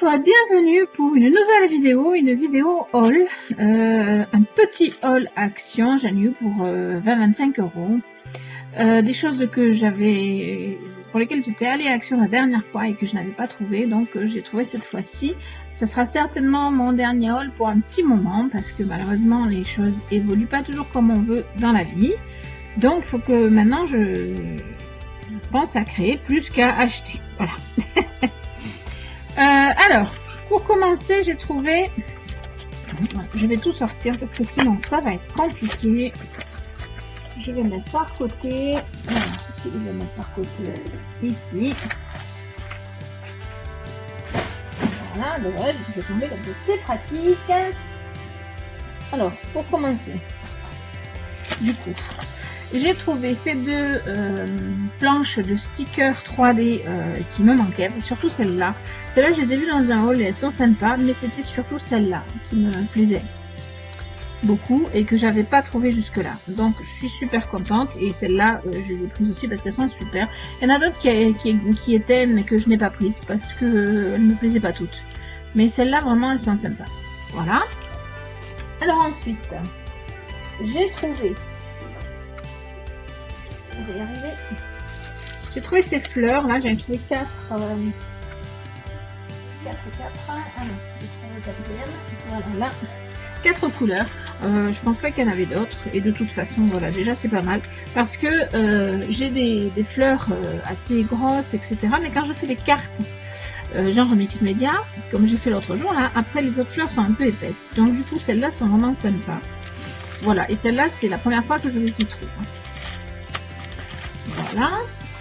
fois, bienvenue pour une nouvelle vidéo haul, un petit haul action, j'en ai eu pour 20-25 euros, des choses que pour lesquelles j'étais allée à Action la dernière fois et que je n'avais pas trouvé, donc j'ai trouvé cette fois-ci. Ça sera certainement mon dernier haul pour un petit moment, parce que malheureusement les choses évoluent pas toujours comme on veut dans la vie, donc il faut que maintenant je pense à créer plus qu'à acheter, voilà. Alors, pour commencer, j'ai trouvé... Je vais tout sortir parce que sinon ça va être compliqué. Je vais mettre par côté. Voilà, je vais mettre par côté ici. Voilà, le reste, je vais tomber comme c'est pratique. Alors, pour commencer, du coup, j'ai trouvé ces deux planches de stickers 3D qui me manquaient, et surtout celle-là. Celle-là, je les ai vues dans un haul et elles sont sympas, mais c'était surtout celle-là qui me plaisait beaucoup et que j'avais pas trouvé jusque-là. Donc, je suis super contente et celle-là, je les ai prises aussi parce qu'elles sont super. Il y en a d'autres qui étaient, mais que je n'ai pas prises parce que elles me plaisaient pas toutes. Mais celles-là, vraiment, elles sont sympas. Voilà. Alors ensuite, j'ai trouvé... Je vais y arriver. J'ai trouvé ces fleurs là, j'ai trouvé 4 ah non, j'ai trouvé le quatrième. Voilà, là, 4 couleurs. Je pense pas qu'il y en avait d'autres, et de toute façon, voilà, déjà c'est pas mal parce que j'ai des fleurs assez grosses, etc. Mais quand je fais les cartes, genre mix média, comme j'ai fait l'autre jour, là, après les autres fleurs sont un peu épaisses. Donc du coup, celles-là sont vraiment sympas. Voilà, et celle-là, c'est la première fois que je les y trouve. Voilà.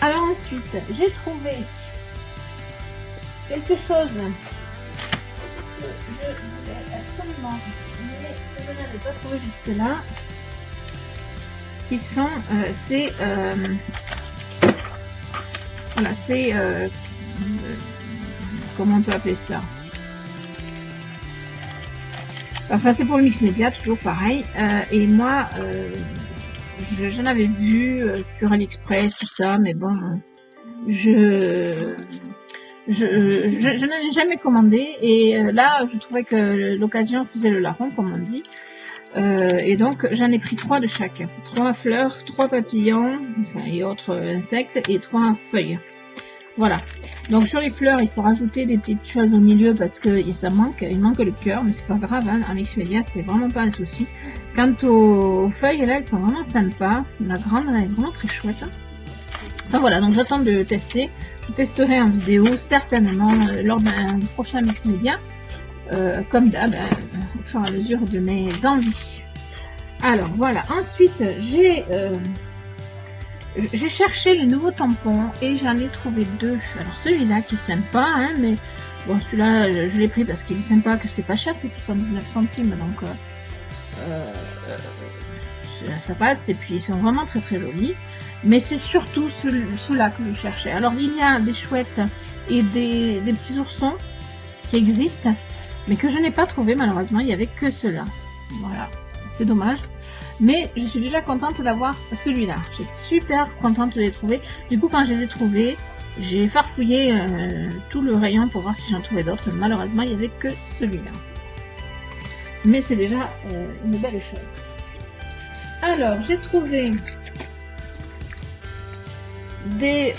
Alors ensuite, j'ai trouvé quelque chose que je voulais absolument, mais que je n'avais pas trouvé jusque là, qui sont voilà, c'est comment on peut appeler ça, enfin c'est pour le mix média, toujours pareil, et moi j'en avais vu sur AliExpress, tout ça, mais bon, je n'en ai jamais commandé, et là je trouvais que l'occasion faisait le larron, comme on dit, et donc j'en ai pris 3 de chaque, 3 fleurs, 3 papillons, enfin, et autres insectes, et 3 feuilles. Voilà. Donc sur les fleurs, il faut rajouter des petites choses au milieu parce que il manque le cœur, mais c'est pas grave, hein, en mix média c'est vraiment pas un souci. Quant aux feuilles, là elles sont vraiment sympas. La grande elle est vraiment très chouette. Enfin voilà, donc j'attends de tester. Je testerai en vidéo certainement lors d'un prochain mix média, comme d'hab, au fur et à mesure de mes envies. Alors voilà, ensuite j'ai cherché les nouveaux tampons et j'en ai trouvé 2. Alors celui-là qui est sympa, hein, mais bon, celui-là je l'ai pris parce qu'il est sympa, que c'est pas cher, c'est 79 centimes, donc ça passe, et puis ils sont vraiment très très jolis. Mais c'est surtout ceux-là que je cherchais. Alors il y a des chouettes et des petits oursons qui existent, mais que je n'ai pas trouvé malheureusement, il n'y avait que ceux-là. Voilà, c'est dommage. Mais je suis déjà contente d'avoir celui-là. Je suis super contente de les trouver. Du coup, quand je les ai trouvés, j'ai farfouillé tout le rayon pour voir si j'en trouvais d'autres. Malheureusement, il n'y avait que celui-là. Mais c'est déjà une belle chose. Alors, j'ai trouvé des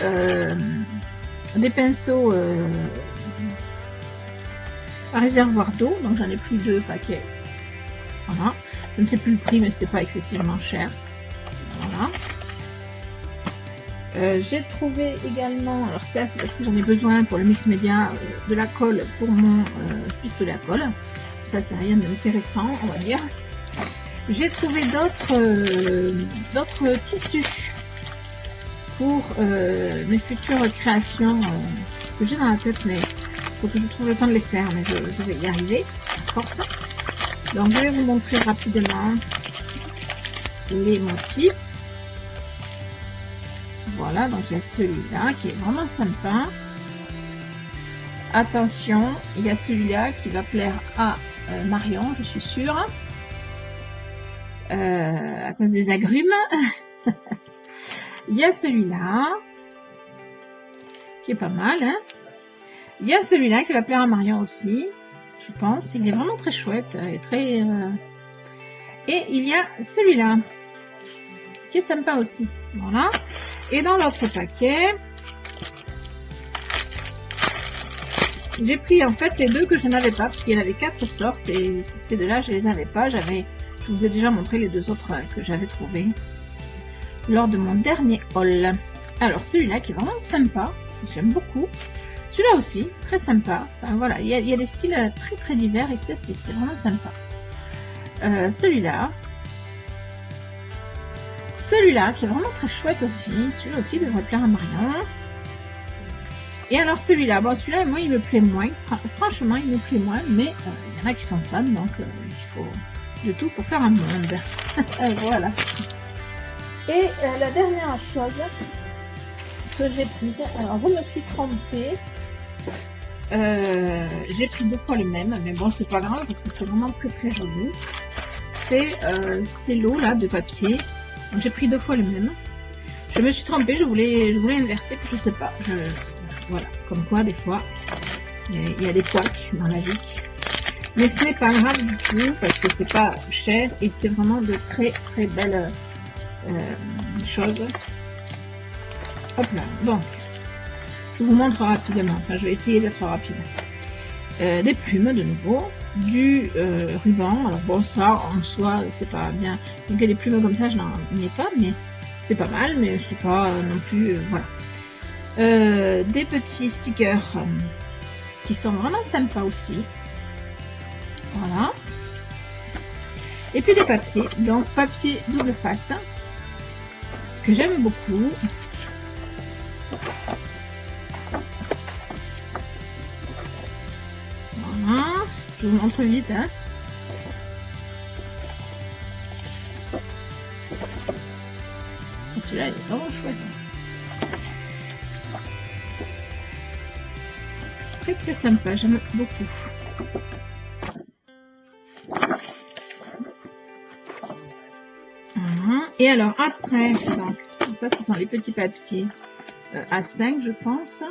pinceaux à réservoir d'eau. Donc, j'en ai pris 2 paquets. Voilà. Je ne sais plus le prix, mais c'était pas excessivement cher. Voilà. J'ai trouvé également, alors ça c'est parce que j'en ai besoin pour le mix média, de la colle pour mon pistolet à colle. Ça c'est rien d'intéressant, on va dire. J'ai trouvé d'autres tissus pour mes futures créations que j'ai dans la tête, mais il faut que je trouve le temps de les faire, mais je vais y arriver à force. Donc je vais vous montrer rapidement les motifs. Voilà, donc il y a celui-là qui est vraiment sympa. Attention, il y a celui-là qui va plaire à Marion, je suis sûre, à cause des agrumes. Il y a celui-là qui est pas mal, hein. Il y a celui-là qui va plaire à Marion aussi, je pense. Il est vraiment très chouette et très... Et il y a celui-là qui est sympa aussi. Voilà. Et dans l'autre paquet, j'ai pris en fait les deux que je n'avais pas, parce qu'il y en avait 4 sortes et ces deux-là, je les avais pas. Je vous ai déjà montré les 2 autres que j'avais trouvés lors de mon dernier haul. Alors celui-là qui est vraiment sympa, j'aime beaucoup. Celui-là aussi, très sympa. Enfin, voilà, il y a des styles très très divers et c'est vraiment sympa. Celui-là qui est vraiment très chouette aussi. Celui-là aussi devrait plaire à Marion. Et alors celui-là, bon celui-là moi il me plaît moins. Franchement il me plaît moins, mais il y en a qui sont fans, donc il faut de tout pour faire un monde. Voilà. Et la dernière chose que j'ai prise, alors je me suis trompée. J'ai pris 2 fois le même, mais bon c'est pas grave parce que c'est vraiment très très joli. C'est l'eau là de papier. J'ai pris 2 fois le même. Je me suis trompée, je voulais inverser, je sais pas. Voilà, comme quoi des fois il y a des couacs dans la vie. Mais ce n'est pas grave du tout parce que c'est pas cher et c'est vraiment de très très belles choses. Hop là, donc je vous montre rapidement, enfin je vais essayer d'être rapide. Des plumes de nouveau, du ruban, alors bon ça en soi c'est pas bien, donc des plumes comme ça je n'en ai pas, mais c'est pas mal, mais c'est pas non plus, voilà. Des petits stickers qui sont vraiment sympas aussi, voilà. Et puis des papiers, donc papier double face, que j'aime beaucoup. Voilà, je vous montre vite, hein. Celui-là il est vraiment chouette. Très très sympa, j'aime beaucoup. Voilà. Et alors après, donc ça ce sont les petits papiers A5 je pense.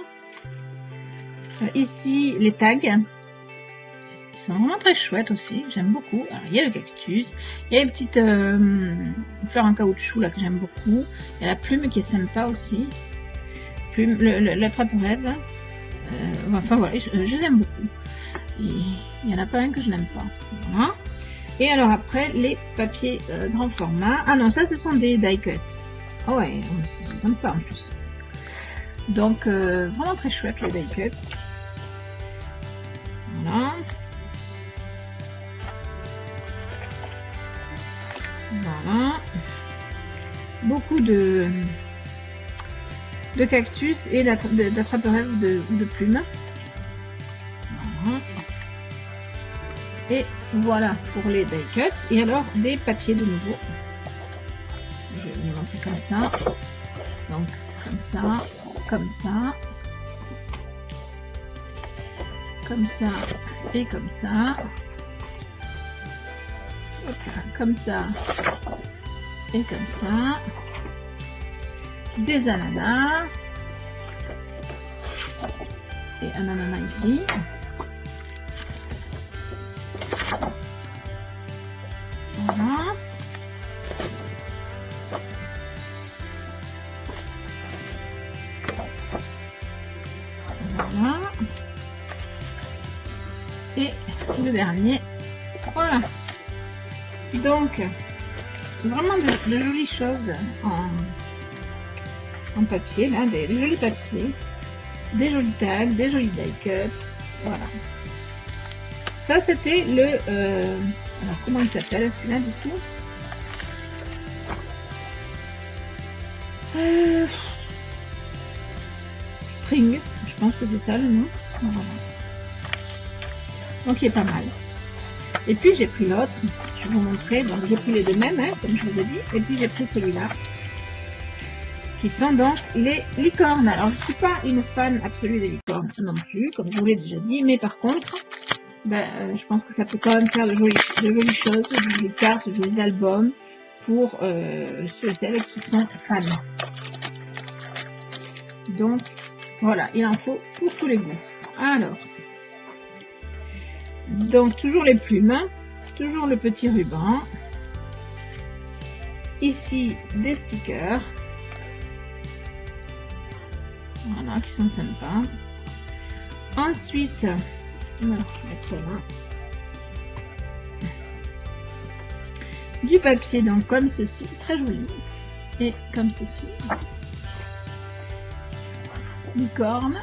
Ici les tags qui sont vraiment très chouettes aussi, j'aime beaucoup. Alors il y a le cactus, il y a les petites fleurs en caoutchouc là que j'aime beaucoup. Il y a la plume qui est sympa aussi, plume, l'attrape-rêve. Enfin voilà, je les aime beaucoup. Il n'y en a pas un que je n'aime pas. Voilà. Et alors après, les papiers grand format. Ah non, ça ce sont des die cuts. Oh ouais, c'est sympa en plus. Donc vraiment très chouette les die cuts. Voilà. Voilà. Beaucoup de cactus et d'attrape-rêve ou de plumes. Voilà. Et voilà pour les die cuts. Et alors des papiers de nouveau. Je vais vous montrer comme ça. Donc comme ça, comme ça, comme ça et comme ça. Hop là, comme ça et comme ça. Des ananas et un ananas ici. Voilà. Voilà. Et le dernier. Voilà. Donc, vraiment de jolies choses en papier, là, des jolis papiers, des jolis tags, des jolis die cuts, voilà. Ça c'était le, alors comment il s'appelle celui-là du coup? Spring, je pense que c'est ça le nom. Voilà. Donc il est pas mal. Et puis j'ai pris l'autre, je vais vous montrer, donc j'ai pris les deux mêmes, hein, comme je vous ai dit, et puis j'ai pris celui-là, qui sont donc les licornes. Alors je ne suis pas une fan absolue des licornes non plus, comme je vous l'ai déjà dit, mais par contre, ben, je pense que ça peut quand même faire de jolies choses, de jolies cartes, de jolis albums, pour ceux et celles qui sont fans. Donc voilà, il en faut pour tous les goûts. Alors, donc toujours les plumes, toujours le petit ruban. Ici, des stickers. Voilà, qui sont sympas. Ensuite, on va mettre là. Du papier, donc comme ceci, très joli. Et comme ceci. Licorne.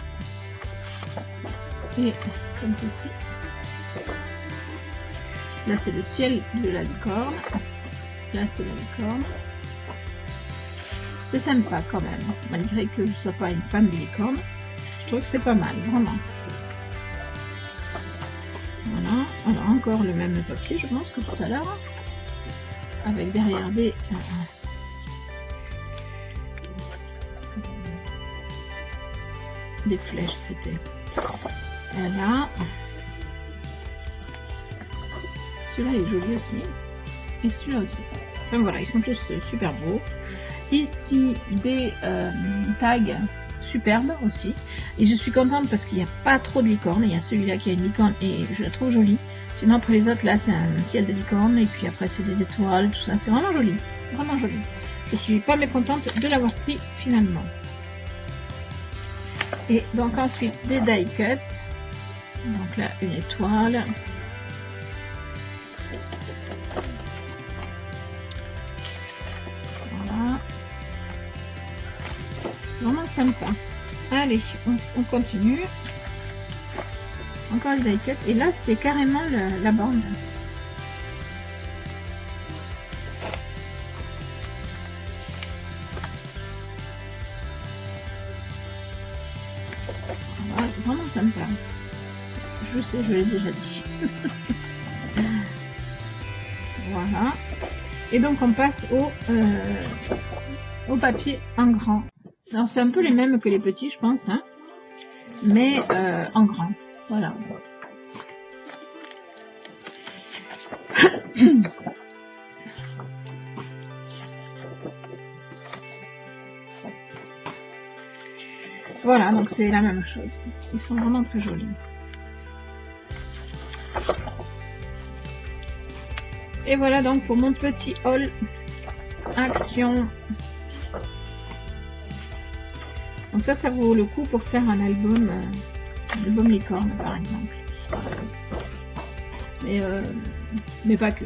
Et comme ceci. Là, c'est le ciel de la licorne. Là, c'est la licorne. C'est sympa quand même, malgré que je ne sois pas une fan de licorne. Je trouve que c'est pas mal, vraiment. Voilà, alors encore le même papier, je pense que tout à l'heure. Avec derrière des flèches, c'était. Voilà. Celui-là est joli aussi. Et celui-là aussi. Enfin voilà, ils sont tous super beaux. Ici, des tags superbes aussi. Et je suis contente parce qu'il n'y a pas trop de licorne. Il y a celui-là qui a une licorne et je la trouve jolie. Sinon, après les autres, là, c'est un ciel de licorne. Et puis après, c'est des étoiles, tout ça. C'est vraiment joli. Vraiment joli. Je suis pas mécontente de l'avoir pris finalement. Et donc ensuite, des die cut. Donc là, une étoile. Voilà. C'est vraiment sympa. Allez, on continue. Encore les die cut. Et là, c'est carrément la bande. Voilà, vraiment sympa. Je sais, je l'ai déjà dit. Voilà. Et donc, on passe au papier en grand. Alors, c'est un peu les mêmes que les petits, je pense, hein, mais en grand. Voilà. Voilà, donc c'est la même chose. Ils sont vraiment très jolis. Et voilà donc pour mon petit haul action. Donc ça vaut le coup pour faire un album licorne par exemple. Mais pas que.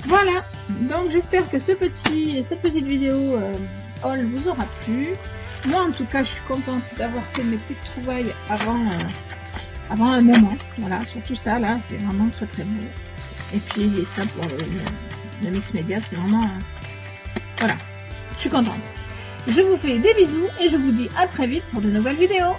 Voilà, donc j'espère que cette petite vidéo haul vous aura plu. Moi en tout cas je suis contente d'avoir fait mes petites trouvailles avant un moment. Voilà, surtout ça là, c'est vraiment très très beau. Et puis ça pour le mix média, c'est vraiment... voilà, je suis contente. Je vous fais des bisous et je vous dis à très vite pour de nouvelles vidéos.